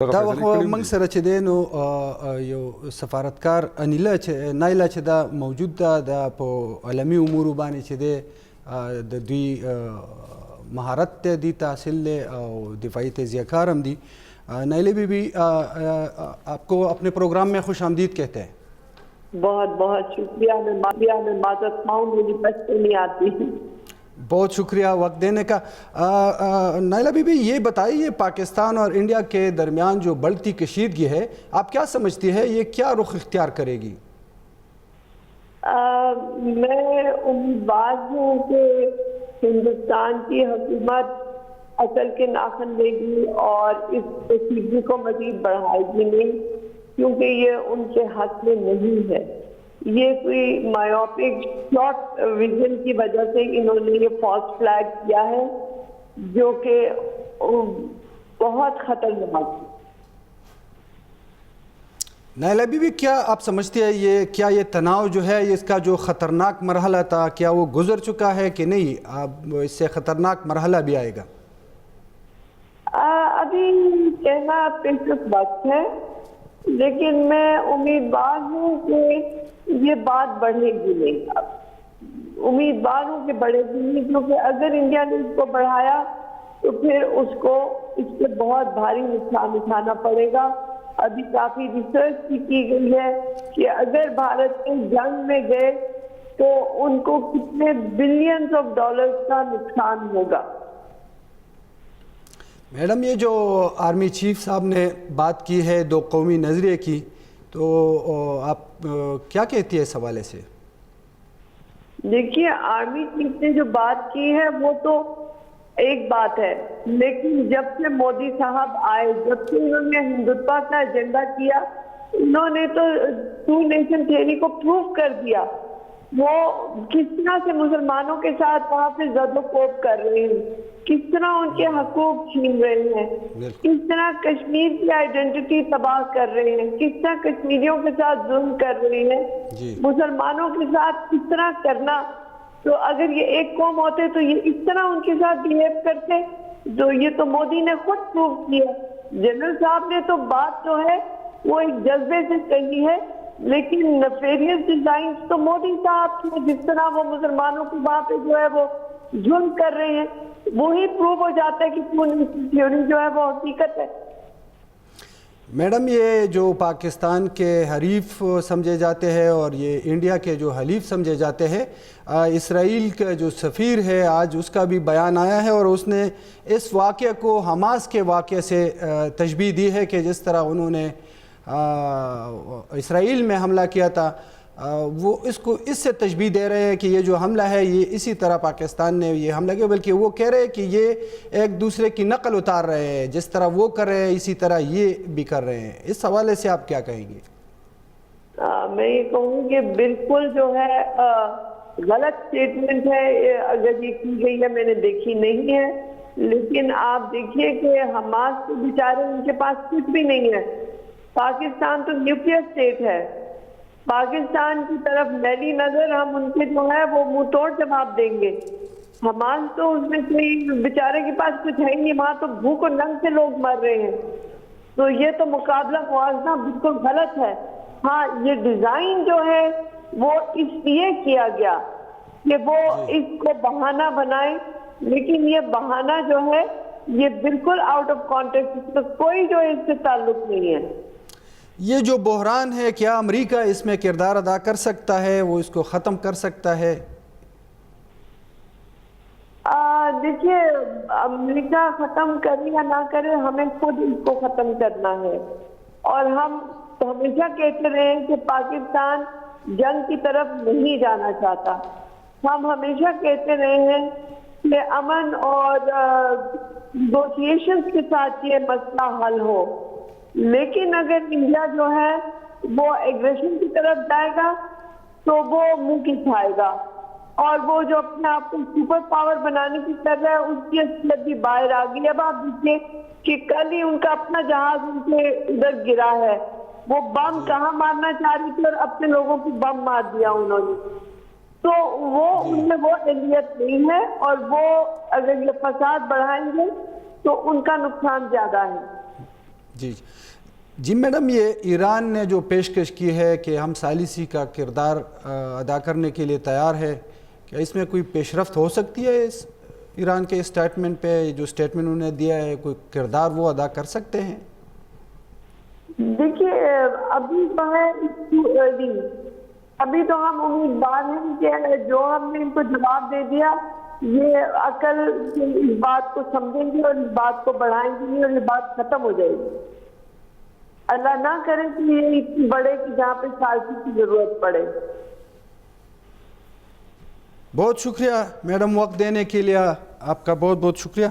دا وخت موږ سره چې دی نو یو سفارتکار نایله چې دا موجود ده دا په عالمي امورو باندې چې دی د دوی مهارت ته دی تحصیل دی او دفاعی تجزیہ کار هم دی. نائلہ بی بی آپ کو اپنے پروگرام میں خوش آمدید کہتے ہیں. بہت بہت شکریہ. میں معذرت خواہوں میری بس سے نہیں آتی. بہت شکریہ وقت دینے کا. نائلہ بی بی یہ بتائیے پاکستان اور انڈیا کے درمیان جو بڑھتی کشیدگی ہے آپ کیا سمجھتی ہے یہ کیا رخ اختیار کرے گی؟ میں امیدوار ہوں کہ ہندوستان کی حکومت اصل کے ناخن لے گی اور اس کشیدگی کو مزید بڑھائے گی نہیں، کیونکہ یہ ان کے حق میں نہیں ہے. یہ کوئی مایوپک شارٹ ویژن کی وجہ سے انہوں نے یہ فالس فلیگ کیا ہے جو کہ بہت خطرناک ہے. نائلہ بی بی کیا آپ سمجھتے ہیں یہ تناؤ جو ہے اس کا جو خطرناک مرحلہ تھا کیا وہ گزر چکا ہے کہ نہیں اب اس سے خطرناک مرحلہ بھی آئے گا؟ ابھی کہنا پیشرفت وقت ہے، لیکن میں امیدوار ہوں کہ یہ بات بڑھے گی نہیں. امیدوار ہوں کہ بڑھے گی نہیں، کیونکہ اگر انڈیا نے اس کو بڑھایا تو پھر اس کو اس سے بہت بھاری نقصان اٹھانا پڑے گا. ابھی کافی ریسرچ کی گئی ہے کہ اگر بھارت کے جنگ میں گئے تو ان کو کتنے بلینز آف ڈالرز کا نقصان ہوگا. میڈم یہ جو آرمی چیف صاحب نے بات کی ہے دو قومی نظریے کی تو آپ کیا کہتی ہے اس حوالے سے؟ دیکھیے آرمی چیف نے جو بات کی ہے وہ تو ایک بات ہے، لیکن جب سے مودی صاحب آئے، جب سے انہوں نے ہندوتوا کا ایجنڈا کیا، انہوں نے تو ٹو نیشن تھیوری کو پروف کر دیا. وہ کس طرح سے مسلمانوں کے ساتھ وہاں پہ زد و کوب کر رہے ہیں، کس طرح ان کے حقوق چھین رہے ہیں، کس طرح کشمیر کی آئیڈینٹی تباہ کر رہے ہیں، کس طرح کشمیریوں کے ساتھ ظلم کر رہے ہیں، مسلمانوں کے ساتھ کس طرح کرنا. تو اگر یہ ایک قوم ہوتے تو یہ اس طرح ان کے ساتھ بیہیو کرتے. تو یہ تو مودی نے خود پروف کیا. جنرل صاحب نے تو بات جو ہے وہ ایک جذبے سے کہی ہے، لیکن نیفیریس ڈیزائنز تو مودی صاحب کے، جس طرح وہ مسلمانوں کو وہاں پہ جو ہے وہ ظلم کر رہے ہیں، وہی پروف ہو جاتا ہے کہ تھیوری جو ہے وہ حقیقت ہے. میڈم یہ جو پاکستان کے حریف سمجھے جاتے ہیں اور یہ انڈیا کے جو حلیف سمجھے جاتے ہیں، اسرائیل کا جو سفیر ہے آج اس کا بھی بیان آیا ہے اور اس نے اس واقعے کو حماس کے واقعے سے تشبیہ دی ہے کہ جس طرح انہوں نے اسرائیل میں حملہ کیا تھا وہ اس کو اس سے تشبیہ دے رہے ہیں کہ یہ جو حملہ ہے یہ اسی طرح پاکستان نے یہ حملہ کیا، بلکہ وہ کہہ رہے ہیں کہ یہ ایک دوسرے کی نقل اتار رہے ہیں، جس طرح وہ کر رہے ہیں اسی طرح یہ بھی کر رہے ہیں. اس حوالے سے آپ کیا کہیں گے؟ میں یہ کہوں کہ بالکل جو ہے غلط سٹیٹمنٹ ہے. اگر یہ کی گئی ہے میں نے دیکھی نہیں ہے، لیکن آپ دیکھیے کہ حماس کے بیچارے ان کے پاس کچھ بھی نہیں ہے. پاکستان تو نیوکلیئر اسٹیٹ ہے. پاکستان کی طرف میلی نظر ہم ان کے جو ہے وہ منہ توڑ جواب دیں گے. حماس تو اس میں کوئی بیچارے کے پاس کچھ ہے نہیں، وہاں تو بھوک اور ننگ سے لوگ مر رہے ہیں. تو یہ تو مقابلہ موازنہ بالکل غلط ہے. ہاں یہ ڈیزائن جو ہے وہ اس لیے کیا گیا کہ وہ اس کو بہانہ بنائے، لیکن یہ بہانہ جو ہے یہ بالکل آؤٹ آف کانٹیکسٹ، اس کا کوئی جو اس سے تعلق نہیں ہے. یہ جو بحران ہے کیا امریکہ اس میں کردار ادا کر سکتا ہے، وہ اس کو ختم کر سکتا ہے؟ دیکھیے امریکہ ختم کرے یا نہ کرے ہمیں خود اس کو ختم کرنا ہے. اور ہم ہمیشہ کہتے رہے ہیں کہ پاکستان جنگ کی طرف نہیں جانا چاہتا. ہم ہمیشہ کہتے رہے ہیں کہ امن اور نیگوشیشنز کے ساتھ یہ مسئلہ حل ہو. لیکن اگر انڈیا جو ہے وہ ایگریشن کی طرف جائے گا تو وہ منہ کی کھائے گا، اور وہ جو اپنے آپ کو سپر پاور بنانے کی کر رہا ہے اس کی اصلیت بھی باہر آ گئی. اب آپ دیکھیے کہ کل ہی ان کا اپنا جہاز ان کے ادھر گرا ہے. وہ بم کہاں مارنا چاہ رہی تھی اور اپنے لوگوں کو بم مار دیا انہوں نے. تو وہ ان میں وہ اہلیت نہیں ہے، اور وہ اگر یہ فساد بڑھائیں گے تو ان کا نقصان زیادہ ہے. جی جی میڈم، یہ ایران نے جو پیشکش کی ہے کہ ہم ثالثی کا کردار ادا کرنے کے لیے تیار ہے، کیا اس میں کوئی پیش رفت ہو سکتی ہے؟ اس ایران کے اسٹیٹمنٹ پہ جو اسٹیٹمنٹ انہوں نے دیا ہے، کوئی کردار وہ ادا کر سکتے ہیں؟ دیکھیے ابھی تو ہے ابھی تو ہم امیدوار ہیں کہ جو ہم نے ان کو جواب دے دیا یہ عقل اس بات کو سمجھیں گے اور اس بات کو بڑھائیں گے اور یہ بات ختم ہو جائے گی۔ اللہ نہ کرے کہ یہ اتنی بڑے کہ جہاں پہ ثالثی کی ضرورت پڑے۔ بہت شکریہ میڈم، وقت دینے کے لیے آپ کا بہت بہت شکریہ۔